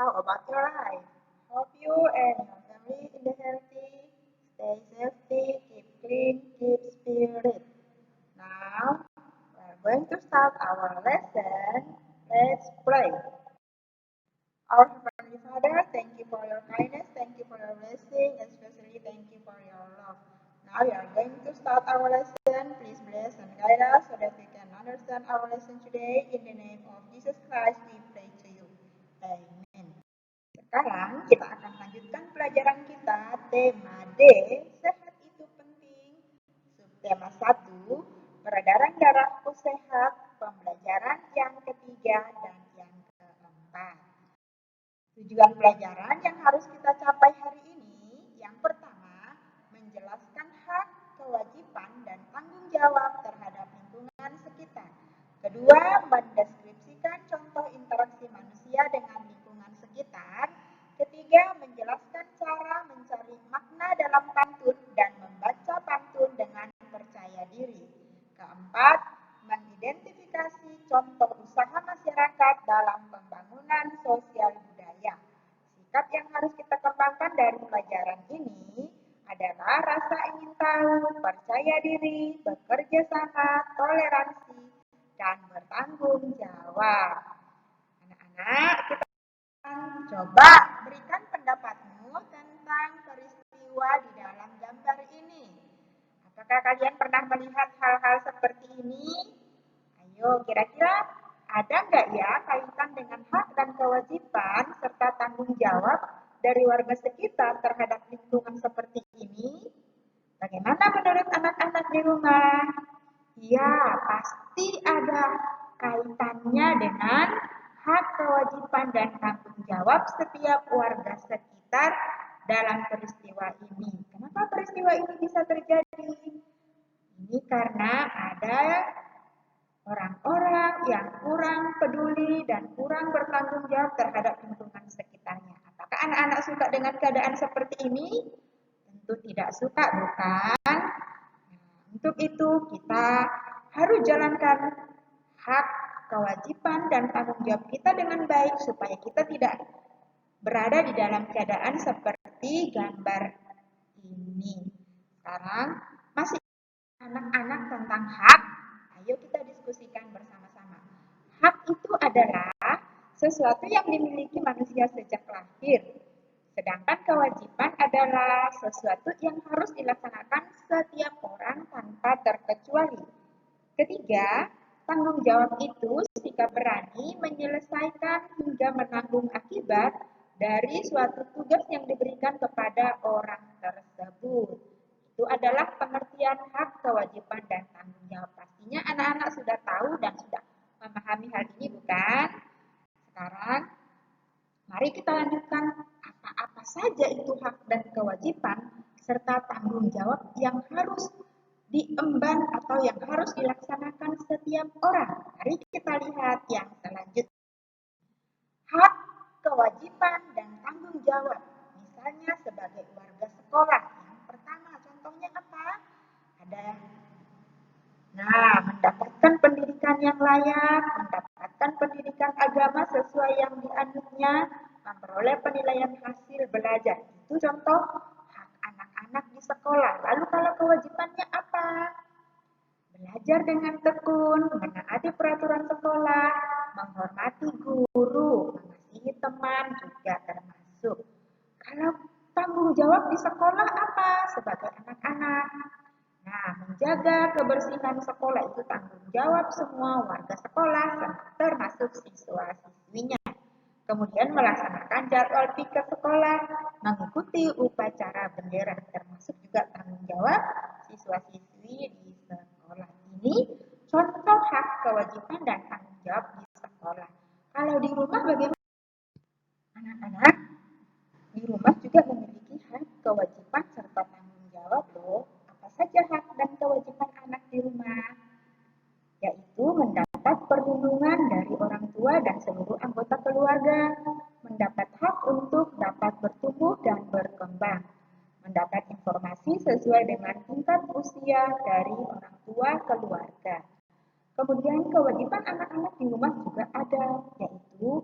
How about your life? Hope you and your family in the healthy, stay safety, keep clean, keep spirit. Now, we're going to start our lesson. Let's pray. Our Heavenly Father, thank you for your kindness, thank you for your blessing, especially thank you for your love. Now we are going to start our lesson. Please bless and guide us so that we can understand our lesson today. In the name of Jesus Christ, we pray to you. Amen. Sekarang kita akan lanjutkan pelajaran kita tema D, sehat itu penting. Subtema 1, peredaran darahku sehat, pembelajaran yang ketiga dan yang keempat. Tujuan pelajaran yang harus kita capai hari ini, yang pertama, menjelaskan hak, kewajiban, dan tanggung jawab terhadap lingkungan sekitar. Kedua, mendeskripsikan contoh interaksi manusia dengan lingkungan sekitar. Ketiga, menjelaskan cara mencari makna dalam pantun dan membaca pantun dengan percaya diri. Keempat, mengidentifikasi contoh usaha masyarakat dalam pembangunan sosial budaya. Sikap yang harus kita kembangkan dari pelajaran ini adalah rasa ingin tahu, percaya diri, bekerja sama, toleransi, dan bertanggung jawab. Anak-anak, kita coba berikan pendapatmu tentang peristiwa di dalam gambar ini. Apakah kalian pernah melihat hal-hal seperti ini? Ayo, kira-kira ada nggak ya kaitan dengan hak dan kewajiban serta tanggung jawab dari warga sekitar terhadap lingkungan seperti ini? Bagaimana menurut anak-anak di rumah? Ya, pasti ada kaitannya dengan hak, kewajiban, dan tanggung jawab setiap warga sekitar dalam peristiwa ini. Kenapa peristiwa ini bisa terjadi? Ini karena ada orang-orang yang kurang peduli dan kurang bertanggung jawab terhadap lingkungan sekitarnya. Apakah anak-anak suka dengan keadaan seperti ini? Tentu tidak suka, bukan? Untuk itu kita harus jalankan hak, kewajiban, dan tanggung jawab kita dengan baik supaya kita tidak berada di dalam keadaan seperti gambar ini. Sekarang masih anak-anak tentang hak, ayo kita diskusikan bersama-sama. Hak itu adalah sesuatu yang dimiliki manusia sejak lahir. Sedangkan kewajiban adalah sesuatu yang harus dilaksanakan setiap orang tanpa terkecuali. Ketiga, tanggung jawab itu sikap berani menyelesaikan hingga menanggung akibat dari suatu tugas yang diberikan kepada orang tersebut. Itu adalah pengertian hak, kewajiban, dan tanggung jawab. Pastinya anak-anak sudah tahu dan sudah memahami hal ini, bukan? Sekarang, mari kita lanjutkan apa-apa saja itu hak dan kewajiban serta tanggung jawab yang harus diemban atau yang harus dilaksanakan setiap orang. Mari kita lihat yang selanjutnya. Hak, kewajiban, dan tanggung jawab. Misalnya sebagai warga sekolah. Yang pertama, contohnya apa? Ada mendapatkan pendidikan yang layak, mendapatkan pendidikan agama sesuai yang dianutnya, memperoleh penilaian hasil belajar. Itu contoh hak anak-anak di sekolah. Lalu kalau kewajibannya apa? Belajar dengan tekun, menaati peraturan sekolah, menghormati guru, mengasihi teman juga termasuk. Kalau tanggung jawab di sekolah apa? Sebagai anak-anak. Menjaga kebersihan sekolah itu tanggung jawab semua warga sekolah, termasuk siswa-siswinya. Kemudian melaksanakan jadwal piket sekolah, mengikuti upacara bendera, termasuk juga tanggung jawab siswa-siswi di sekolah. Ini contoh hak, kewajiban, dan tanggung jawab di sekolah. Kalau di rumah bagaimana? Anak-anak di rumah juga memiliki hak, kewajiban, serta tanggung jawab loh. Apa saja hak dan kewajiban anak di rumah? Yaitu mendapat perlindungan dari orang tua dan seluruh anggota keluarga, mendapat hak untuk dapat bertumbuh dan berkembang, mendapat informasi sesuai dengan tingkat usia dari orang tua keluarga. Kemudian kewajiban anak-anak di rumah juga ada, yaitu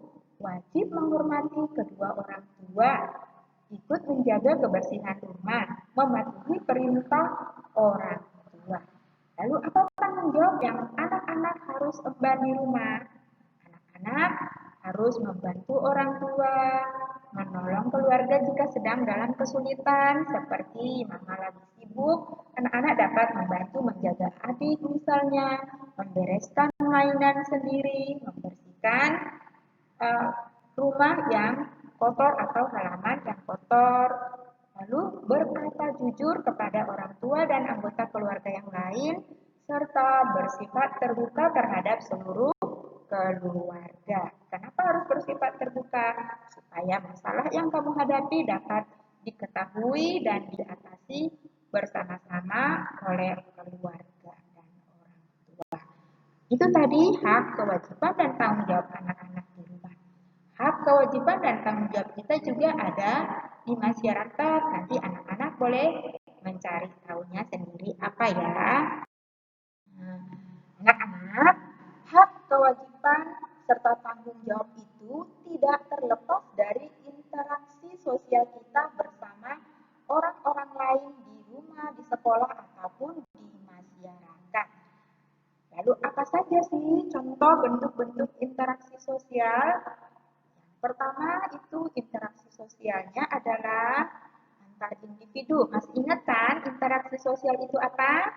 wajib menghormati kedua orang tua, ikut menjaga kebersihan rumah, mematuhi perintah orang tua. Lalu apa tanggung jawab yang anak-anak harus emban di rumah? Anak-anak harus membantu orang tua, menolong keluarga jika sedang dalam kesulitan, seperti mama lagi sibuk, anak-anak dapat membantu menjaga adik misalnya, membereskan mainan sendiri, membersihkan rumah yang kotor atau halaman yang kotor. Lalu berkata jujur kepada orang tua dan anggota keluarga yang lain, serta bersifat terbuka terhadap seluruh keluarga. Kenapa harus bersifat terbuka? Supaya masalah yang kamu hadapi dapat diketahui dan diatasi bersama-sama oleh keluarga dan orang tua. Itu tadi hak, kewajiban, dan tanggung jawab anak-anak di rumah. Hak, kewajiban, dan tanggung jawab kita juga ada di masyarakat. Nanti anak-anak boleh mencari tahunya sendiri apa ya. Anak-anak, hak, kewajiban, serta tanggung jawab itu tidak terlepas dari interaksi sosial kita bersama orang-orang lain di rumah, di sekolah, ataupun di masyarakat. Lalu apa saja sih contoh bentuk-bentuk interaksi sosial? Pertama itu interaksi sosialnya adalah antar individu. Masih ingat kan interaksi sosial itu apa?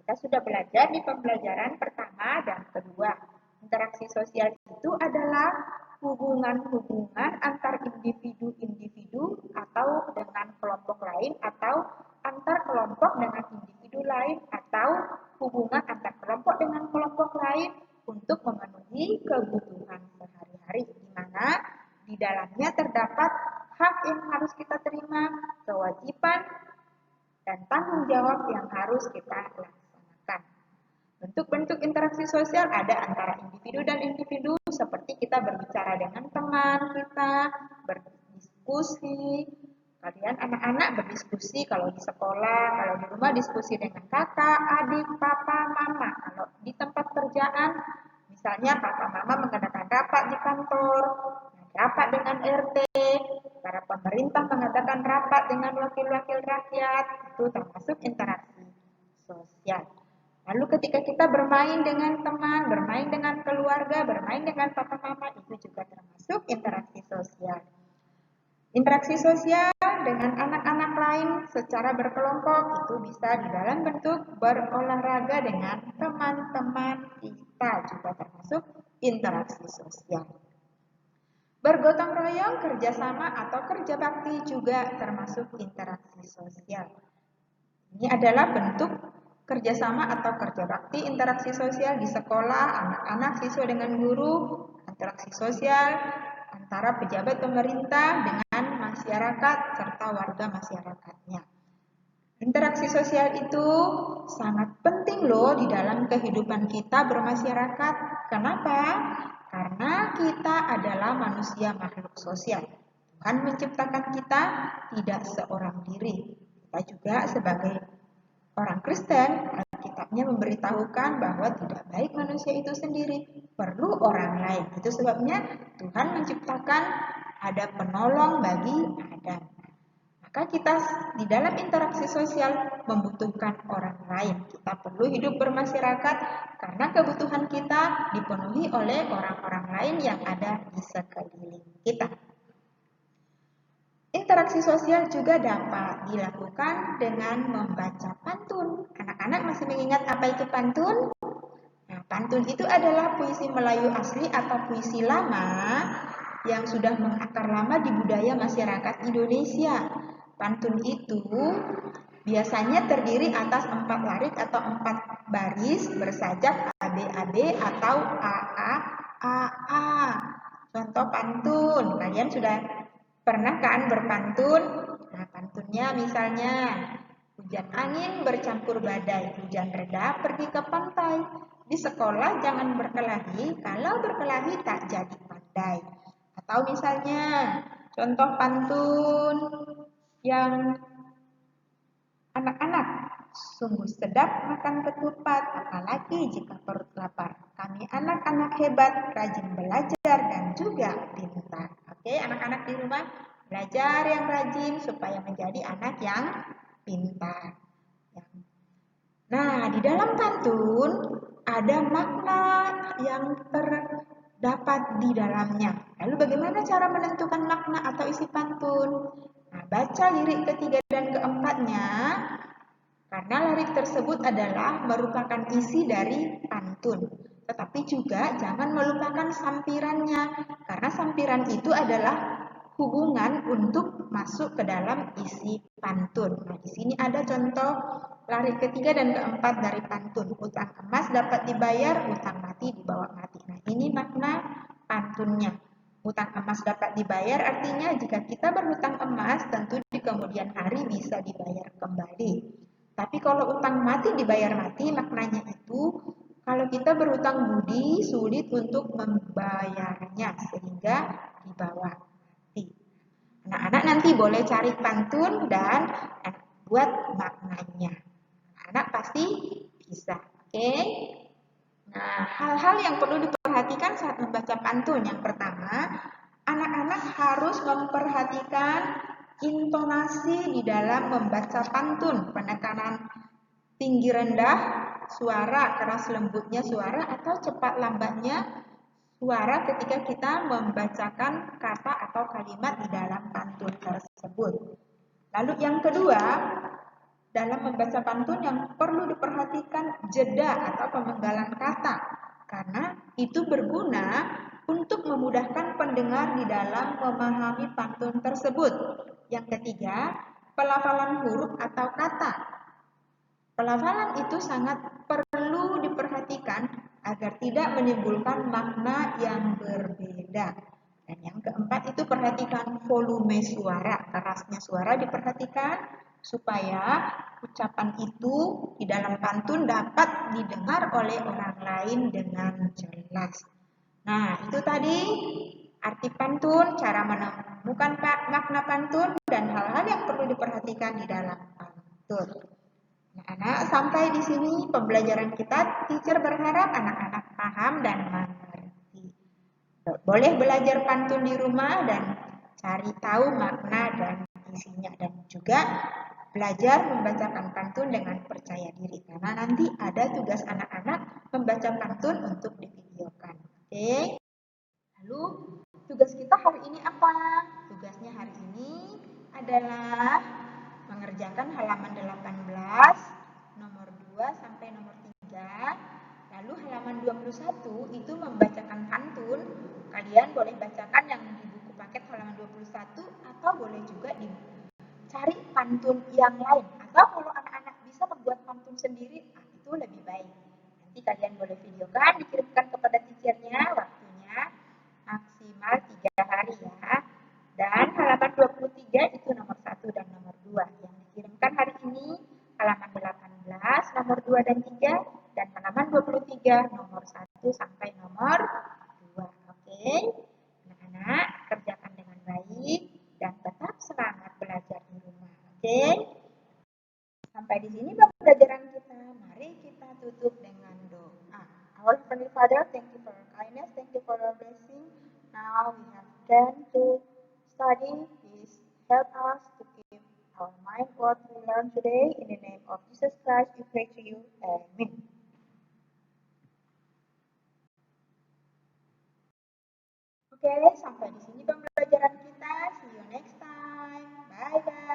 Kita sudah belajar di pembelajaran pertama dan kedua. Interaksi sosial itu adalah hubungan-hubungan antar individu-individu atau dengan kelompok lain atau antar kelompok dengan individu lain atau hubungan antar kelompok dengan kelompok lain untuk memenuhi kebutuhan sehari-hari, di mana di dalamnya terdapat hak yang harus kita terima, kewajiban, dan tanggung jawab yang harus kita laksanakan. Bentuk-bentuk interaksi sosial ada antara individu dan individu, seperti kita berbicara dengan teman kita, berdiskusi. Kalian anak-anak berdiskusi kalau di sekolah, kalau di rumah diskusi dengan kakak, adik, papa, mama. Kalau di tempat kerjaan, misalnya papa mama mengadakan rapat di kantor, rapat dengan RT, para pemerintah mengadakan rapat dengan wakil-wakil rakyat, itu termasuk interaksi sosial. Lalu ketika kita bermain dengan teman, bermain dengan keluarga, bermain dengan papa mama, itu juga termasuk interaksi sosial. Interaksi sosial dengan anak-anak lain secara berkelompok itu bisa di dalam bentuk berolahraga dengan teman-teman kita, juga termasuk interaksi sosial. Bergotong royong, kerjasama, atau kerja bakti juga termasuk interaksi sosial. Ini adalah bentuk kerjasama atau kerja bakti interaksi sosial di sekolah, anak-anak, siswa dengan guru, interaksi sosial antara pejabat pemerintah dengan masyarakat serta warga masyarakatnya. Interaksi sosial itu sangat penting loh di dalam kehidupan kita bermasyarakat. Kenapa? Karena kita adalah manusia makhluk sosial. Tuhan menciptakan kita tidak seorang diri. Kita juga sebagai orang Kristen, Alkitabnya memberitahukan bahwa tidak baik manusia itu sendiri, perlu orang lain. Itu sebabnya Tuhan menciptakan ada penolong bagi Adam. Maka kita di dalam interaksi sosial membutuhkan orang lain. Kita perlu hidup bermasyarakat karena kebutuhan kita dipenuhi oleh orang-orang lain yang ada di sekeliling kita. Interaksi sosial juga dapat dilakukan dengan membaca pantun. Anak-anak masih mengingat apa itu pantun? Nah, pantun itu adalah puisi Melayu asli atau puisi lama yang sudah mengakar lama di budaya masyarakat Indonesia. Pantun itu biasanya terdiri atas 4 larik atau 4 baris bersajak ABAB atau AA AA. Contoh pantun, kalian sudah pernah kan berpantun? Nah, pantunnya misalnya, hujan angin bercampur badai, hujan reda pergi ke pantai. Di sekolah jangan berkelahi, kalau berkelahi tak jadi pandai. Atau misalnya, contoh pantun yang anak-anak, sungguh sedap makan ketupat, apalagi jika perut lapar. Kami anak-anak hebat, rajin belajar dan juga pintar. Oke, anak-anak di rumah belajar yang rajin supaya menjadi anak yang pintar. Nah, di dalam pantun ada makna yang terdapat di dalamnya. Lalu bagaimana cara menentukan makna atau isi pantun? Nah, baca lirik ketiga dan keempatnya, karena lirik tersebut adalah merupakan isi dari pantun. Tetapi juga jangan melupakan sampirannya, karena sampiran itu adalah hubungan untuk masuk ke dalam isi pantun. Nah, di sini ada contoh lirik ketiga dan keempat dari pantun. Utang emas dapat dibayar, utang mati dibawa mati. Nah, ini makna pantunnya. Utang emas dapat dibayar artinya jika kita berhutang emas tentu di kemudian hari bisa dibayar kembali. Tapi kalau utang mati dibayar mati, maknanya itu kalau kita berhutang budi sulit untuk membayarnya sehingga dibawa mati. Anak-anak nanti boleh cari pantun dan buat maknanya. Anak pasti bisa. Oke? Nah, hal-hal yang perlu diperhatikan saat membaca pantun. Yang pertama, anak-anak harus memperhatikan intonasi di dalam membaca pantun, penekanan tinggi rendah suara, keras lembutnya suara, atau cepat lambatnya suara ketika kita membacakan kata atau kalimat di dalam pantun tersebut. Lalu yang kedua, dalam membaca pantun yang perlu diperhatikan jeda atau pemenggalan kata, karena itu berguna untuk memudahkan pendengar di dalam memahami pantun tersebut. Yang ketiga, pelafalan huruf atau kata. Pelafalan itu sangat perlu diperhatikan agar tidak menimbulkan makna yang berbeda. Dan yang keempat itu perhatikan volume suara, kerasnya suara diperhatikan supaya ucapan itu di dalam pantun dapat didengar oleh orang lain dengan jelas. Nah, itu tadi arti pantun, cara menemukan makna pantun, dan hal-hal yang perlu diperhatikan di dalam pantun. Anak-anak, sampai di sini pembelajaran kita. Teacher berharap anak-anak paham dan mengerti. Boleh belajar pantun di rumah dan cari tahu makna dan isinya, dan juga belajar membacakan pantun dengan percaya diri, karena nanti ada tugas anak-anak membaca pantun untuk divideokan. Oke? Lalu tugas kita hari ini apa? Tugasnya hari ini adalah mengerjakan halaman 18, nomor 2 sampai nomor 3. Lalu halaman 21 itu membacakan pantun. Kalian boleh bacakan yang di buku paket halaman 21 atau boleh juga dicari pantun yang lain. Atau kalau anak-anak bisa membuat pantun sendiri, itu lebih baik. Nanti kalian boleh videokan, dikirimkan kepada teachernya, waktunya maksimal 3 hari ya. Dan halaman 23 itu nomor 1 dan nomor 2. Yang dikirimkan hari ini halaman 18, nomor 2 dan 3, dan halaman 23, nomor 1 sampai nomor 2. Oke? Anak-anak, kerjakan dengan baik dan tetap semangat belajar di rumah. Oke? Sampai di sini pembelajaran kita. Mari kita tutup dengan doa. Our Heavenly Father, thank you for your kindness, thank you for your blessing. Now we have done to study. Please help us to keep our mind what we learned today. In the name of Jesus Christ, we pray to you. Amen. Oke, sampai di sini pembelajaran kita. See you next time. Bye-bye.